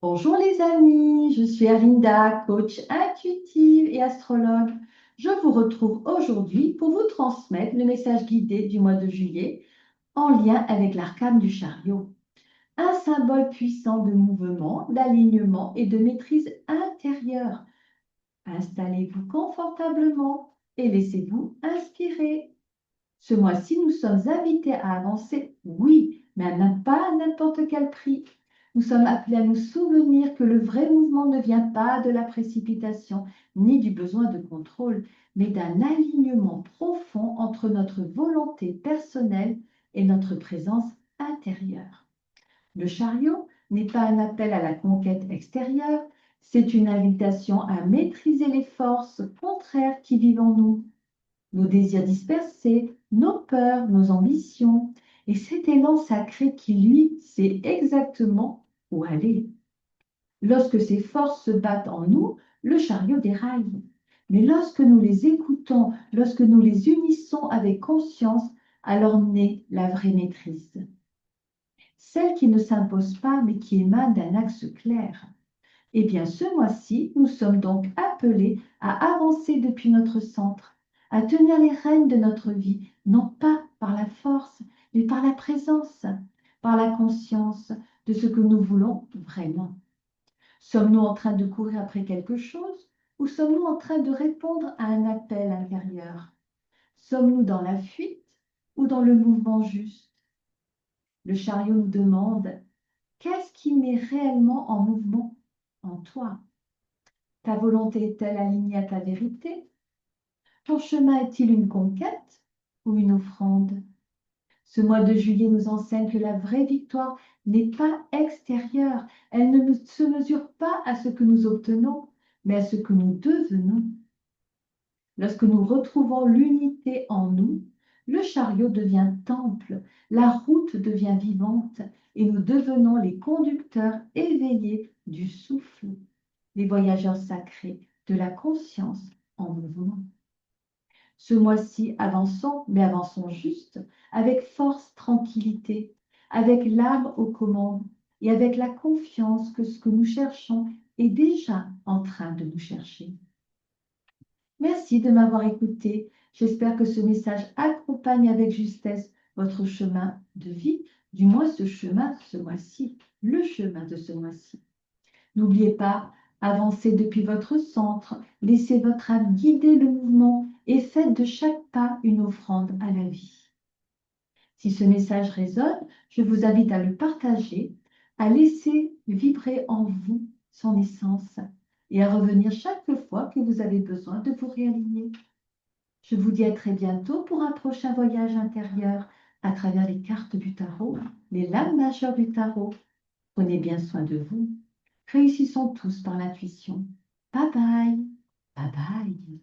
Bonjour les amis, je suis Arinda, coach intuitive et astrologue. Je vous retrouve aujourd'hui pour vous transmettre le message guidé du mois de juillet en lien avec l'arcane du chariot. Un symbole puissant de mouvement, d'alignement et de maîtrise intérieure. Installez-vous confortablement et laissez-vous inspirer. Ce mois-ci, nous sommes invités à avancer, oui, mais pas à n'importe quel prix. Nous sommes appelés à nous souvenir que le vrai mouvement ne vient pas de la précipitation ni du besoin de contrôle, mais d'un alignement profond entre notre volonté personnelle et notre présence intérieure. Le chariot n'est pas un appel à la conquête extérieure, c'est une invitation à maîtriser les forces contraires qui vivent en nous, nos désirs dispersés, nos peurs, nos ambitions, et cet élan sacré qui, lui, sait exactement où aller. Lorsque ces forces se battent en nous, le chariot déraille. Mais lorsque nous les écoutons, lorsque nous les unissons avec conscience, alors naît la vraie maîtrise. Celle qui ne s'impose pas, mais qui émane d'un axe clair. Eh bien, ce mois-ci, nous sommes donc appelés à avancer depuis notre centre, à tenir les rênes de notre vie, non pas par la force, mais par la présence, par la conscience de ce que nous voulons vraiment. Sommes-nous en train de courir après quelque chose ou sommes-nous en train de répondre à un appel intérieur? Sommes-nous dans la fuite ou dans le mouvement juste? Le chariot nous demande, qu'est-ce qui met réellement en mouvement en toi? Ta volonté est-elle alignée à ta vérité? Ton chemin est-il une conquête ou une offrande? Ce mois de juillet nous enseigne que la vraie victoire n'est pas extérieure. Elle ne se mesure pas à ce que nous obtenons, mais à ce que nous devenons. Lorsque nous retrouvons l'unité en nous, le chariot devient temple, la route devient vivante et nous devenons les conducteurs éveillés du souffle, les voyageurs sacrés de la conscience en mouvement. Ce mois-ci, avançons, mais avançons juste, avec force, tranquillité, avec l'âme aux commandes et avec la confiance que ce que nous cherchons est déjà en train de nous chercher. Merci de m'avoir écouté. J'espère que ce message accompagne avec justesse votre chemin de vie, du moins ce chemin ce mois-ci, le chemin de ce mois-ci. N'oubliez pas, avancez depuis votre centre, laissez votre âme guider le mouvement et faites de chaque pas une offrande à la vie. Si ce message résonne, je vous invite à le partager, à laisser vibrer en vous son essence et à revenir chaque fois que vous avez besoin de vous réaligner. Je vous dis à très bientôt pour un prochain voyage intérieur à travers les cartes du tarot, les lames majeures du tarot. Prenez bien soin de vous. Réussissons tous par l'intuition. Bye bye. Bye bye.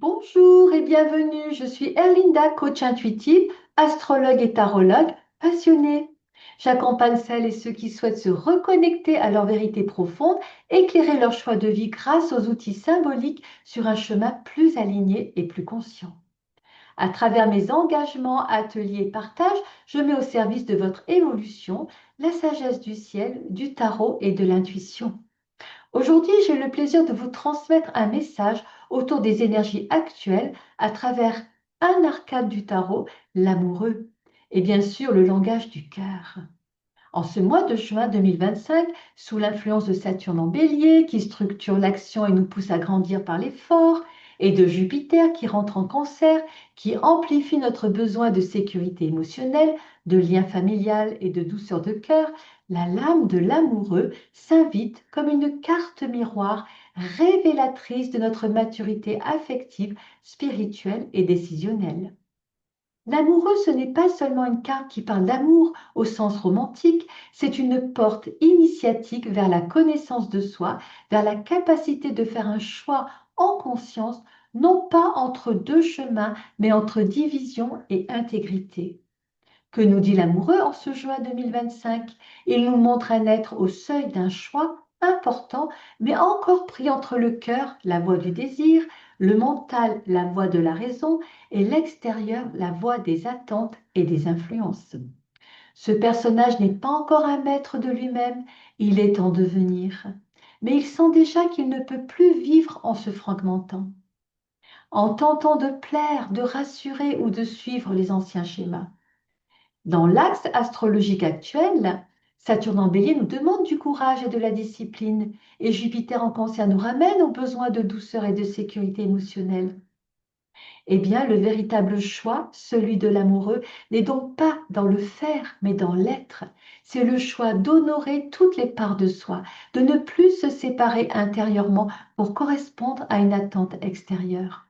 Bonjour et bienvenue. Je suis Erlinda, coach intuitive, astrologue et tarologue passionnée. J'accompagne celles et ceux qui souhaitent se reconnecter à leur vérité profonde, éclairer leur choix de vie grâce aux outils symboliques sur un chemin plus aligné et plus conscient. À travers mes engagements, ateliers et partages, je mets au service de votre évolution la sagesse du ciel, du tarot et de l'intuition. Aujourd'hui, j'ai le plaisir de vous transmettre un message autour des énergies actuelles à travers un arcade du tarot, l'amoureux, et bien sûr le langage du cœur. En ce mois de juin 2025, sous l'influence de Saturne en Bélier, qui structure l'action et nous pousse à grandir par l'effort, et de Jupiter qui rentre en Cancer, qui amplifie notre besoin de sécurité émotionnelle, de lien familial et de douceur de cœur, la lame de l'amoureux s'invite comme une carte miroir révélatrice de notre maturité affective, spirituelle et décisionnelle. L'amoureux, ce n'est pas seulement une carte qui parle d'amour au sens romantique, c'est une porte initiatique vers la connaissance de soi, vers la capacité de faire un choix en conscience, non pas entre deux chemins, mais entre division et intégrité. Que nous dit l'amoureux en ce juin 2025? Il nous montre un être au seuil d'un choix important, mais encore pris entre le cœur, la voix du désir, le mental, la voix de la raison, et l'extérieur, la voix des attentes et des influences. Ce personnage n'est pas encore un maître de lui-même, il est en devenir, mais il sent déjà qu'il ne peut plus vivre en se fragmentant, en tentant de plaire, de rassurer ou de suivre les anciens schémas. Dans l'axe astrologique actuel, Saturne en Bélier nous demande du courage et de la discipline, et Jupiter en Cancer nous ramène au besoin de douceur et de sécurité émotionnelle. Eh bien, le véritable choix, celui de l'amoureux, n'est donc pas dans le faire, mais dans l'être. C'est le choix d'honorer toutes les parts de soi, de ne plus se séparer intérieurement pour correspondre à une attente extérieure.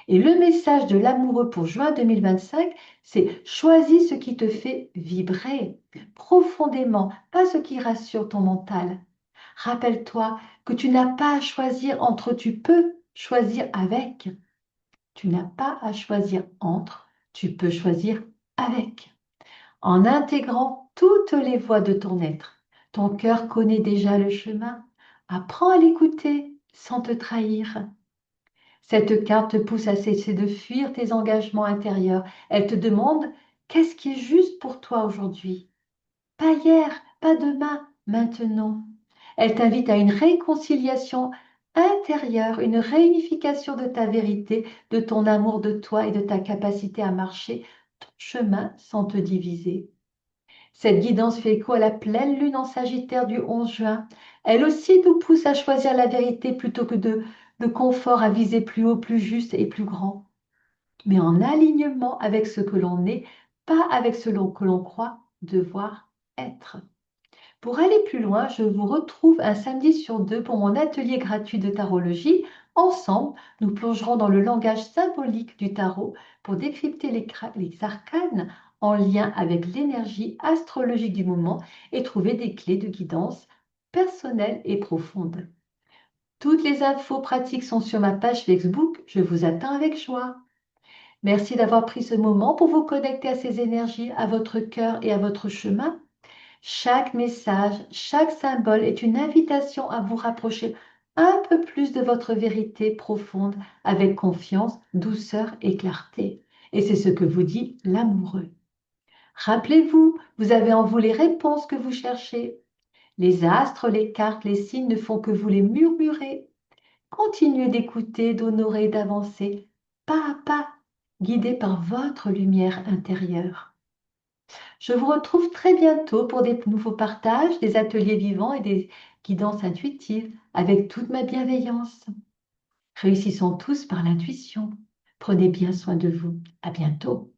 Et le message de l'amoureux pour juin 2025, c'est choisis ce qui te fait vibrer profondément, pas ce qui rassure ton mental. Rappelle-toi que tu n'as pas à choisir entre, tu peux choisir avec. Tu n'as pas à choisir entre, tu peux choisir avec. En intégrant toutes les voies de ton être, ton cœur connaît déjà le chemin. Apprends à l'écouter sans te trahir. Cette carte te pousse à cesser de fuir tes engagements intérieurs. Elle te demande qu'est-ce qui est juste pour toi aujourd'hui. Pas hier, pas demain, maintenant. Elle t'invite à une réconciliation intérieure, une réunification de ta vérité, de ton amour de toi et de ta capacité à marcher ton chemin sans te diviser. Cette guidance fait écho à la pleine lune en Sagittaire du 11 juin. Elle aussi nous pousse à choisir la vérité plutôt que de confort, à viser plus haut, plus juste et plus grand, mais en alignement avec ce que l'on est, pas avec ce que l'on croit devoir être. Pour aller plus loin, je vous retrouve un samedi sur deux pour mon atelier gratuit de tarologie. Ensemble, nous plongerons dans le langage symbolique du tarot pour décrypter les arcanes en lien avec l'énergie astrologique du moment et trouver des clés de guidance personnelles et profondes. Toutes les infos pratiques sont sur ma page Facebook. Je vous attends avec joie. Merci d'avoir pris ce moment pour vous connecter à ces énergies, à votre cœur et à votre chemin. Chaque message, chaque symbole est une invitation à vous rapprocher un peu plus de votre vérité profonde avec confiance, douceur et clarté. Et c'est ce que vous dit l'amoureux. Rappelez-vous, vous avez en vous les réponses que vous cherchez. Les astres, les cartes, les signes ne font que vous les murmurer. Continuez d'écouter, d'honorer, d'avancer, pas à pas, guidé par votre lumière intérieure. Je vous retrouve très bientôt pour des nouveaux partages, des ateliers vivants et des guidances intuitives avec toute ma bienveillance. Réussissons tous par l'intuition. Prenez bien soin de vous. À bientôt.